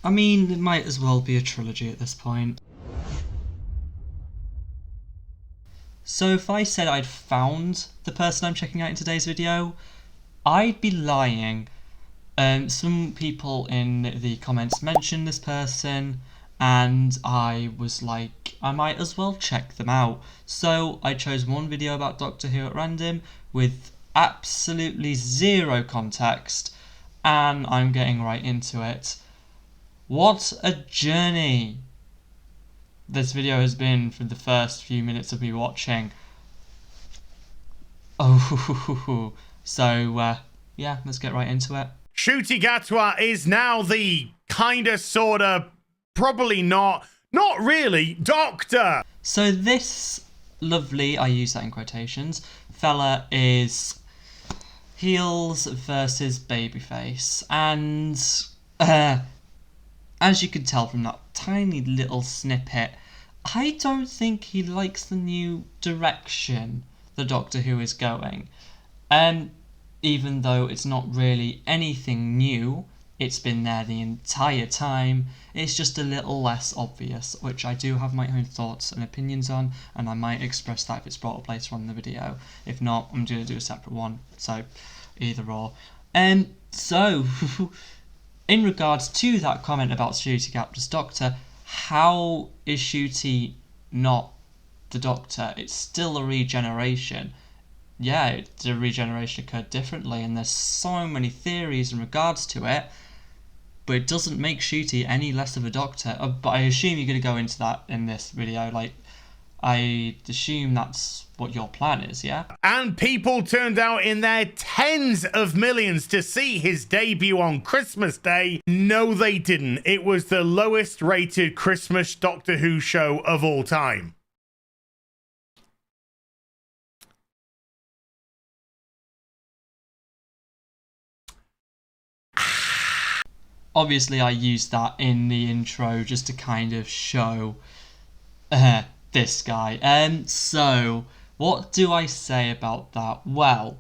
I mean, it might as well be a trilogy at this point. So if I said I'd found the person I'm checking out in today's video, I'd be lying. Some people in the comments mentioned this person, and I was like, I might as well check them out. So I chose one video about Doctor Who at random with absolutely zero context, and I'm getting right into it. What a journey this video has been from the first few minutes of me watching. Oh, so yeah, let's get right into it. Ncuti Gatwa is now the kinda, sorta, probably not really, Doctor. So this lovely, I use that in quotations, fella is heels versus babyface. And as you can tell from that tiny little snippet, I don't think he likes the new direction the Doctor Who is going. Even though it's not really anything new, it's been there the entire time, it's just a little less obvious, which I do have my own thoughts and opinions on, and I might express that if it's brought up later on in the video. If not, I'm going to do a separate one, so either or. So, in regards to that comment about Ncuti Gatwa's Doctor, how is Ncuti not the Doctor? It's still a regeneration. Yeah, the regeneration occurred differently, and there's so many theories in regards to it, but it doesn't make Ncuti any less of a Doctor. But I assume you're going to go into that in this video. Like, I assume that's what your plan is, yeah? And people turned out in their tens of millions to see his debut on Christmas Day. No, they didn't. It was the lowest rated Christmas Doctor Who show of all time. Obviously, I used that in the intro just to kind of show this guy. So, what do I say about that? Well,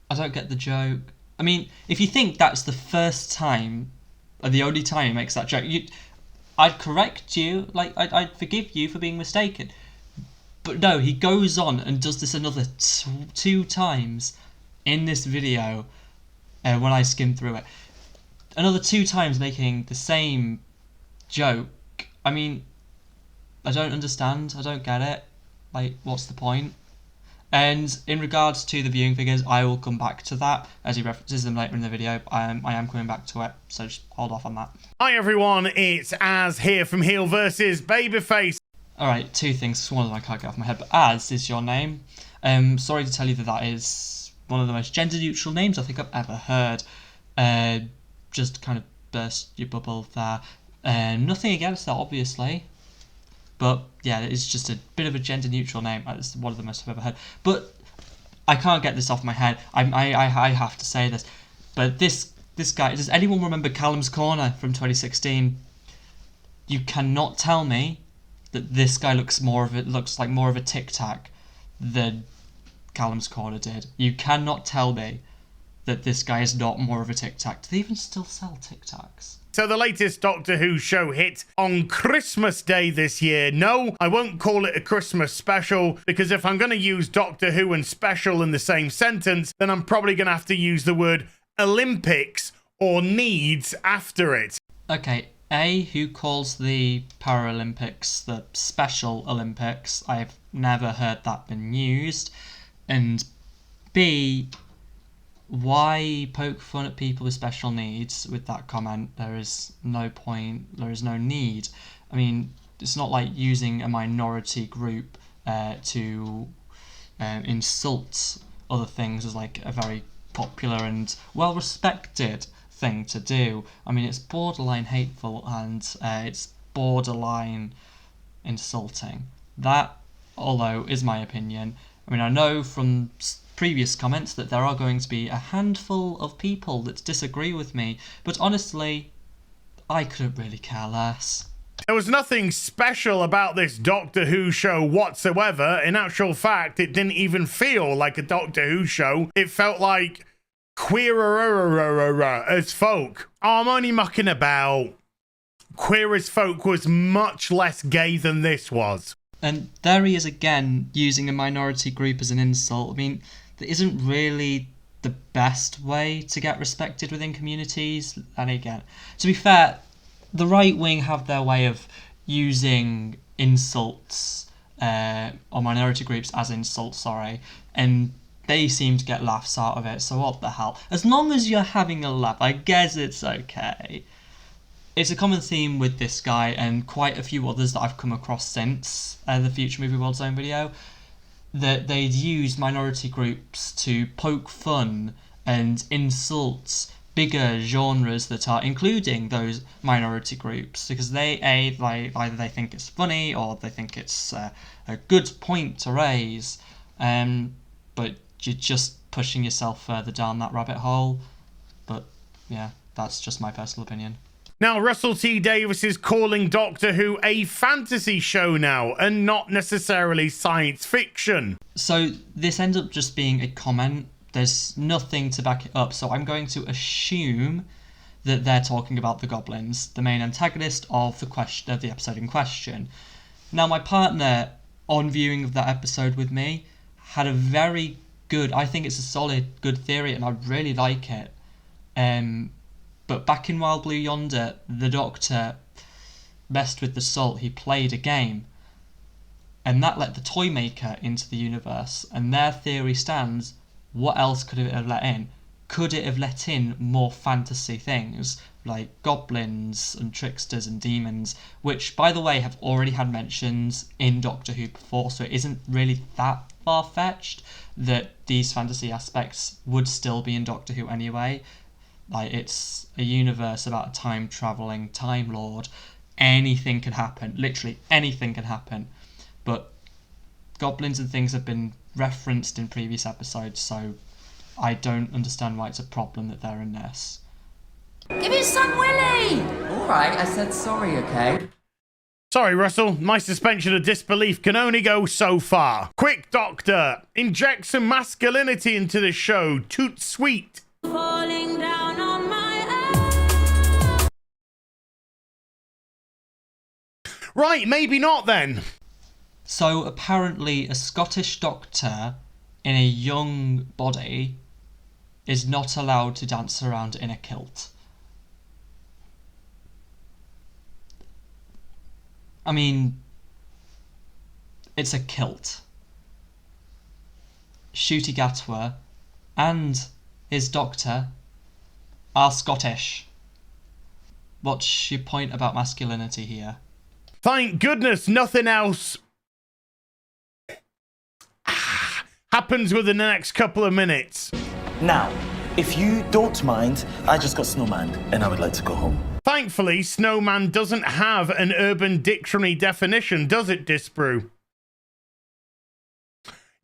I don't get the joke. I mean, if you think that's the first time, or the only time he makes that joke, I'd correct you, like, I'd forgive you for being mistaken. But no, he goes on and does this another two times in this video when I skim through it. Another two times making the same joke. I mean, I don't understand. I don't get it. Like, what's the point? And in regards to the viewing figures, I will come back to that as he references them later in the video. I am coming back to it, so just hold off on that. Hi everyone, it's Az here from Heel versus Babyface. Alright, two things. One of them I can't get off my head, but Az is your name. Sorry to tell you that that is one of the most gender neutral names I think I've ever heard. Just kind of burst your bubble there. Nothing against that, obviously. But yeah, it's just a bit of a gender neutral name. It's one of the most I've ever heard. But I can't get this off my head. I have to say this. But this guy, does anyone remember Callum's Corner from 2016? You cannot tell me that this guy looks like more of a Tic-Tac than Callum's Corner did. You cannot tell me that this guy is not more of a Tic-Tac. Do they even still sell Tic-Tacs? So the latest Doctor Who show hit on Christmas Day this year. No, I won't call it a Christmas special, because if I'm going to use Doctor Who and special in the same sentence, then I'm probably going to have to use the word Olympics or needs after it. Okay, A, who calls the Paralympics the Special Olympics? I've never heard that been used. And B, why poke fun at people with special needs with that comment? There is no point, there is no need. I mean, it's not like using a minority group to insult other things as like a very popular and well-respected thing to do. I mean, it's borderline hateful and it's borderline insulting. That, although, is my opinion. I mean, I know from previous comments that there are going to be a handful of people that disagree with me, but honestly, I couldn't really care less. There was nothing special about this Doctor Who show whatsoever. In actual fact, it didn't even feel like a Doctor Who show. It felt like queer as folk. I'm only mucking about. Queer as folk was much less gay than this was. And there he is again, using a minority group as an insult. I mean, that isn't really the best way to get respected within communities. And again, to be fair, the right wing have their way of using insults or minority groups as insults, sorry, and they seem to get laughs out of it, so what the hell. As long as you're having a laugh, I guess it's okay. It's a common theme with this guy and quite a few others that I've come across since the Future Movie World Zone video, that they'd use minority groups to poke fun and insult bigger genres that are including those minority groups, because either they think it's funny or they think it's a good point to raise, but you're just pushing yourself further down that rabbit hole. But yeah, that's just my personal opinion. Now, Russell T Davies is calling Doctor Who a fantasy show now, and not necessarily science fiction. So this ends up just being a comment. There's nothing to back it up, so I'm going to assume that they're talking about the goblins, the main antagonist of the episode in question. Now, my partner, on viewing of that episode with me, had a very good, I think it's a solid, good theory, and I really like it. But back in Wild Blue Yonder, the Doctor messed with the salt. He played a game, and that let the toy maker into the universe, and their theory stands. What else could it have let in? Could it have let in more fantasy things, like goblins and tricksters and demons, which, by the way, have already had mentions in Doctor Who before, so it isn't really that far-fetched that these fantasy aspects would still be in Doctor Who anyway. Like, it's a universe about a time-travelling Time Lord. Anything could happen. Literally anything can happen. But goblins and things have been referenced in previous episodes, so I don't understand why it's a problem that they're in this. Give me some Willy! Alright, I said sorry, okay? Sorry, Russell. My suspension of disbelief can only go so far. Quick, Doctor! Inject some masculinity into the show. Toot sweet! Falling down on my Right, maybe not then. So apparently a Scottish doctor in a young body is not allowed to dance around in a kilt. I mean, it's a kilt. Ncuti Gatwa and his doctor are Scottish. What's your point about masculinity here? Thank goodness nothing else happens within the next couple of minutes. Now, if you don't mind, I just got snowman and I would like to go home. Thankfully, snowman doesn't have an Urban Dictionary definition, does it, Disbrew?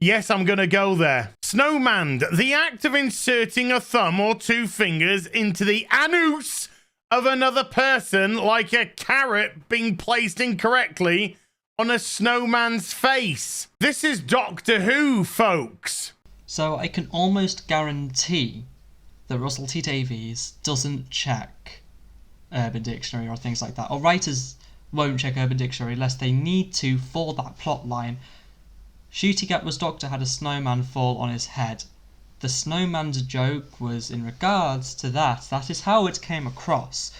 Yes, I'm gonna go there. Snowman, the act of inserting a thumb or two fingers into the anus of another person, like a carrot being placed incorrectly on a snowman's face. This is Doctor Who, folks. So I can almost guarantee that Russell T Davies doesn't check Urban Dictionary or things like that. Or writers won't check Urban Dictionary unless they need to for that plot line. Ncuti Gatwa's doctor had a snowman fall on his head. The snowman's joke was in regards to that. That is how it came across.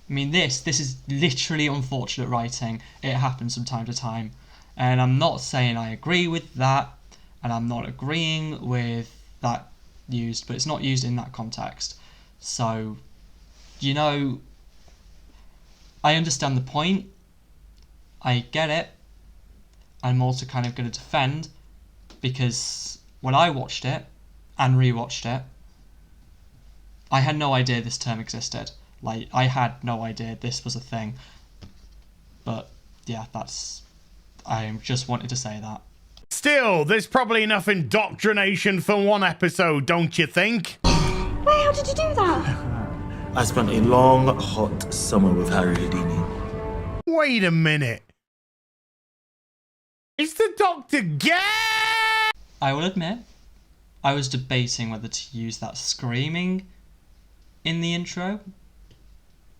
I mean, this is literally unfortunate writing. It happens from time to time. And I'm not saying I agree with that, and I'm not agreeing with that used, but it's not used in that context. So, you know, I understand the point. I get it. I'm also kind of going to defend, because when I watched it and rewatched it, I had no idea this term existed. Like, I had no idea this was a thing. But yeah, I just wanted to say that. Still, there's probably enough indoctrination for one episode, don't you think? Wait, how did you do that? I spent a long, hot summer with Harry Houdini. Wait a minute. Is the Doctor gay? I will admit, I was debating whether to use that screaming in the intro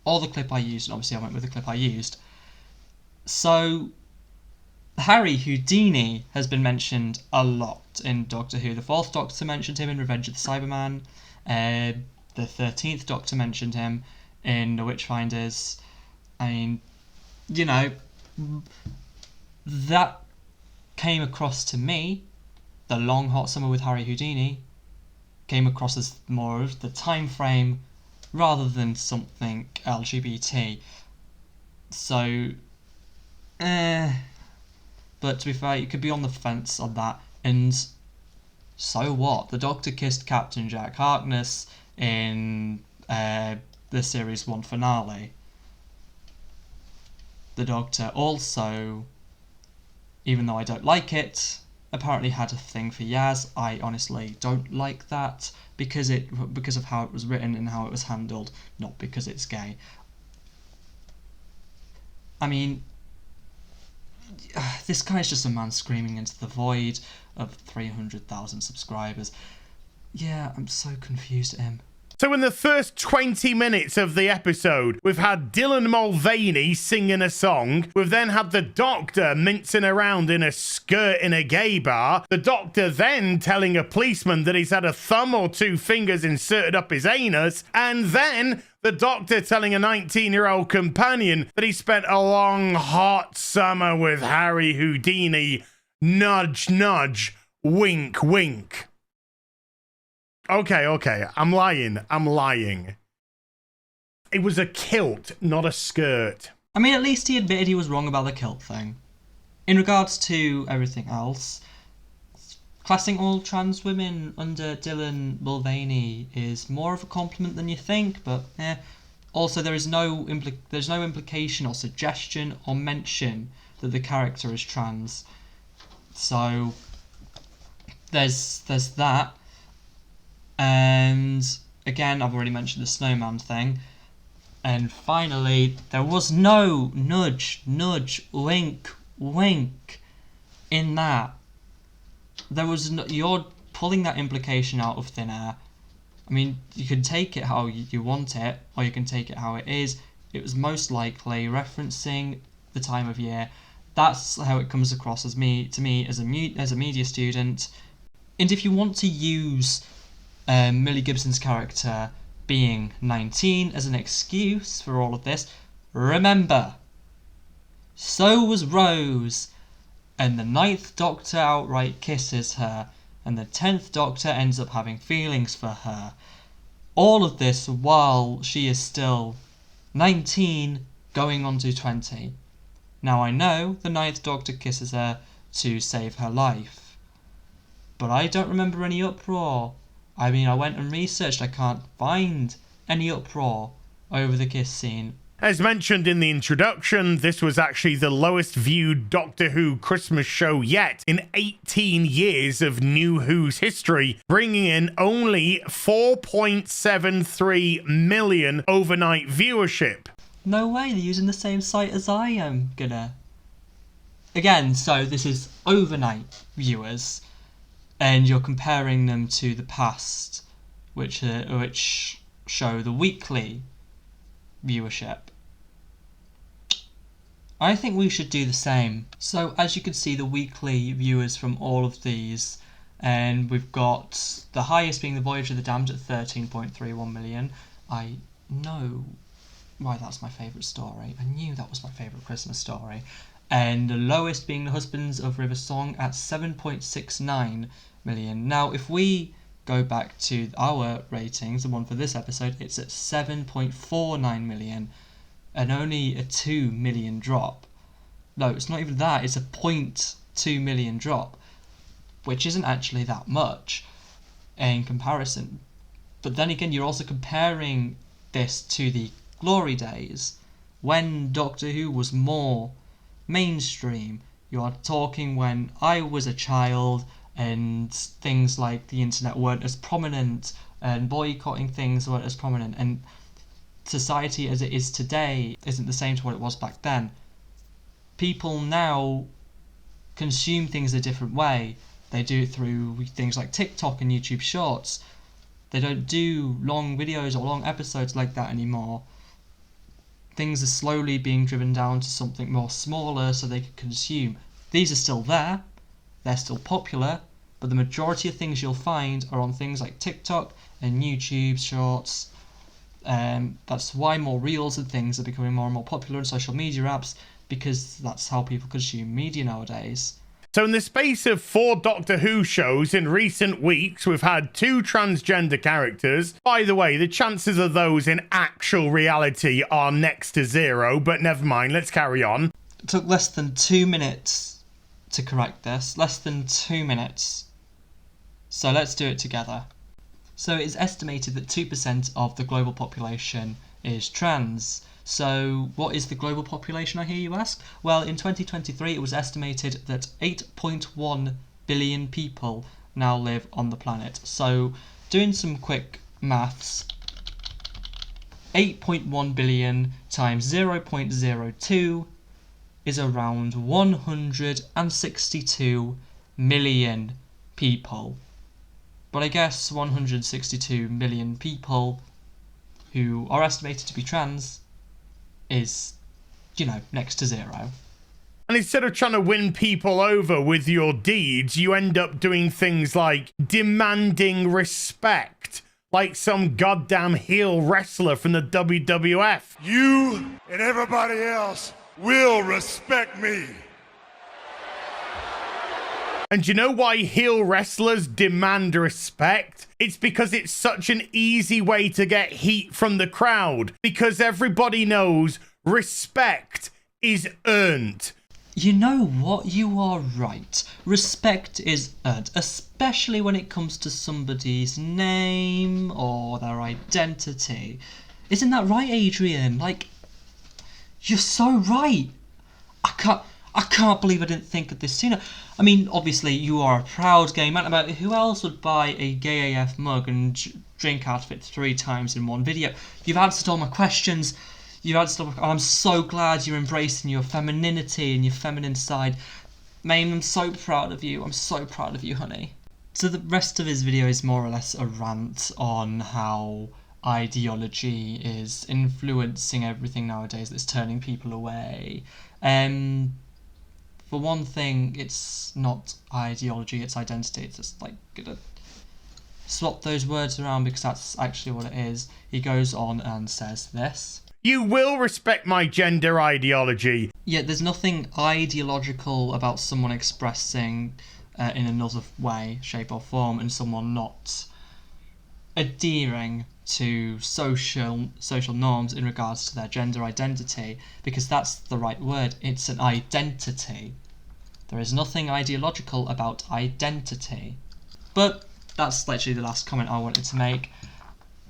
or the clip I used, and obviously I went with the clip I used. So, Harry Houdini has been mentioned a lot in Doctor Who. The 4th Doctor mentioned him in Revenge of the Cyberman. The 13th Doctor mentioned him in The Witchfinders. I mean, you know, that came across to me, The Long Hot Summer with Harry Houdini, came across as more of the time frame rather than something LGBT. So, but to be fair, you could be on the fence on that, and so what? The Doctor kissed Captain Jack Harkness in the Series 1 finale. The Doctor also, even though I don't like it, apparently had a thing for Yaz. I honestly don't like that because of how it was written and how it was handled, not because it's gay. I mean, this guy's just a man screaming into the void of 300,000 subscribers. Yeah, I'm so confused at him. So in the first 20 minutes of the episode, we've had Dylan Mulvaney singing a song. We've then had the Doctor mincing around in a skirt in a gay bar. The Doctor then telling a policeman that he's had a thumb or 2 fingers inserted up his anus. And then the Doctor telling a 19-year-old companion that he spent a long, hot summer with Harry Houdini. Nudge, nudge, wink, wink. Okay, I'm lying. It was a kilt, not a skirt. I mean, at least he admitted he was wrong about the kilt thing. In regards to everything else, classing all trans women under Dylan Mulvaney is more of a compliment than you think, but Also, there's no implication or suggestion or mention that the character is trans. So there's that. And again, I've already mentioned the snowman thing. And finally, there was no nudge, wink, wink in that. There was no, you're pulling that implication out of thin air. I mean, you can take it how you want it, or you can take it how it is. It was most likely referencing the time of year. That's how it comes across to me as a media student. And if you want to use Millie Gibson's character being 19 as an excuse for all of this, remember, so was Rose, and the 9th Doctor outright kisses her, and the 10th Doctor ends up having feelings for her. All of this while she is still 19, going on to 20. Now I know the 9th Doctor kisses her to save her life, but I don't remember any uproar. I mean, I went and researched, I can't find any uproar over the kiss scene. As mentioned in the introduction, this was actually the lowest viewed Doctor Who Christmas show yet in 18 years of New Who's history, bringing in only 4.73 million overnight viewership. No way, they're using the same site as I am gonna. Again, so this is overnight viewers, and you're comparing them to the past, which show the weekly viewership. I think we should do the same. So as you can see, the weekly viewers from all of these, and we've got the highest being the Voyage of the Damned at 13.31 million. I know why that's my favourite story. I knew that was my favourite Christmas story. And the lowest being the Husbands of River Song at 7.69 million. Now, if we go back to our ratings, the one for this episode, it's at 7.49 million, and only a 2 million drop. No, it's not even that, it's a 0.2 million drop, which isn't actually that much in comparison. But then again, you're also comparing this to the glory days, when Doctor Who was more mainstream. You are talking when I was a child, and things like the internet weren't as prominent, and boycotting things weren't as prominent, and society as it is today isn't the same to what it was back then. People now consume things a different way. They do it through things like TikTok and YouTube Shorts. They don't do long videos or long episodes like that anymore. Things are slowly being driven down to something more smaller so they can consume. These are still there, they're still popular, but the majority of things you'll find are on things like TikTok and YouTube Shorts. That's why more reels and things are becoming more and more popular in social media apps, because that's how people consume media nowadays. So in the space of 4 Doctor Who shows in recent weeks, we've had 2 transgender characters. By the way, the chances of those in actual reality are next to 0, but never mind, let's carry on. It took less than 2 minutes to correct this. Less than 2 minutes. So let's do it together. So it is estimated that 2% of the global population is trans. So what is the global population, I hear you ask? Well, in 2023 it was estimated that 8.1 billion people now live on the planet. So doing some quick maths, 8.1 billion times 0.02 is around 162 million people. But I guess 162 million people who are estimated to be trans is, next to 0. And instead of trying to win people over with your deeds, you end up doing things like demanding respect, like some goddamn heel wrestler from the WWF. You and everybody else will respect me. And you know why heel wrestlers demand respect? It's because it's such an easy way to get heat from the crowd. Because everybody knows respect is earned. You know what? You are right. Respect is earned, especially when it comes to somebody's name or their identity. Isn't that right, Adrian? You're so right. I can't believe I didn't think of this sooner. I mean, obviously, you are a proud gay man. But who else would buy a gay AF mug and drink out of it 3 times in one video? You've answered all my questions. I'm so glad you're embracing your femininity and your feminine side. Maim, I'm so proud of you. I'm so proud of you, honey. So the rest of his video is more or less a rant on how ideology is influencing everything nowadays that's turning people away. For one thing, it's not ideology, it's identity. It's just gonna swap those words around because that's actually what it is. He goes on and says this. You will respect my gender ideology. Yeah, there's nothing ideological about someone expressing in another way, shape or form, and someone not adhering to social norms in regards to their gender identity, because that's the right word. It's an identity. There is nothing ideological about identity. But that's literally the last comment I wanted to make.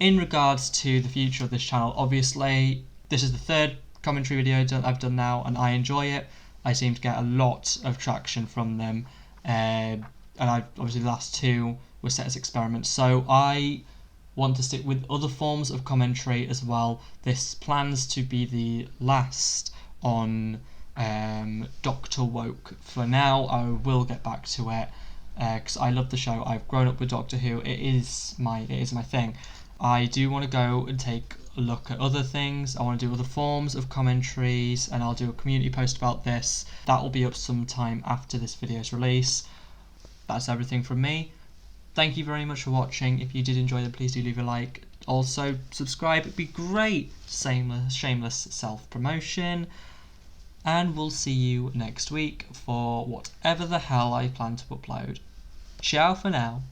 In regards to the future of this channel, obviously this is the 3rd commentary video I've done now, and I enjoy it. I seem to get a lot of traction from them, and obviously the last 2 were set as experiments, so I want to stick with other forms of commentary as well. This plans to be the last on Doctor Woke. For now, I will get back to it because I love the show. I've grown up with Doctor Who. It is my thing. I do want to go and take a look at other things. I want to do other forms of commentaries, and I'll do a community post about this. That will be up sometime after this video's release. That's everything from me. Thank you very much for watching. If you did enjoy it, please do leave a like. Also, subscribe. It'd be great. Shameless self-promotion. And we'll see you next week for whatever the hell I plan to upload. Ciao for now.